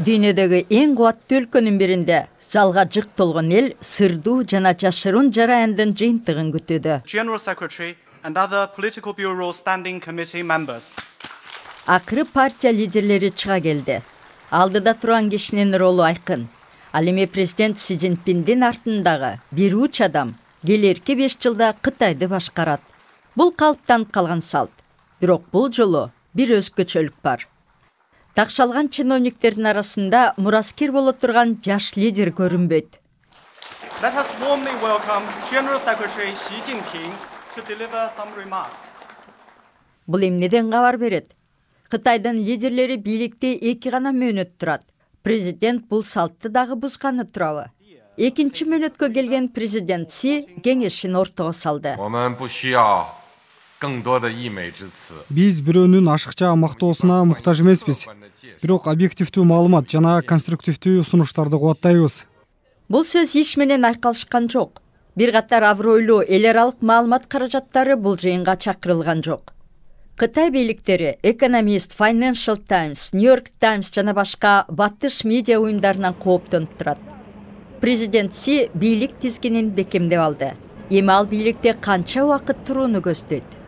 Дүйнөдөгү эң кубаттуу өлкөнүн биринде залга жык толгон эл сырдуу жана жашыруун жараяндын жыйынтыгын күтүүдө. General Secretary and other political bureau standing committee members. Акыры партия лидерлери чыга келди. Алдыда турган кишинин ролу айкын. Ал эми президент Си Цзиньпиндин артындагы бир уч адам келерки 5 жылда Кытайды башкарат. Бул калыптанып калган салт. Бирок бул жолу бир өзгөчөлүк бар. Такшалган чиновниктердин арасында мураскер боло турган жаш лидер көрүнбөйт. Let us warmly welcome General Secretary Xi Jinping to deliver some remarks. Бул эмнеден кабар берет? Кытайдын лидерлери бийликте 2 гана мөөнөт турат. Президент бул салтты дагы бузганы турабы? Экинчи мөөнөткө келген президент Си кеңешин ортого салды. Биз бирөөнүн ашыкча мактоосуна муктаж эмеспиз. Бирок объективдүү маалымат жана конструктивдүү сунуштарды кубаттайбыз. Бул сөз иш менен айкалышкан жок. Бир катар абройлуу эл аралык маалымат каражаттары бул жыйынга чакырылган жок. Кытай бийликтери Economist, Financial Times, New York Times жана башка батыш медиа уюмдарынан кооптонуп турат. Президент Си бийлик тизгинин бекемдеп алды. Эми ал бийликте канча убакыт турууну көздөйт?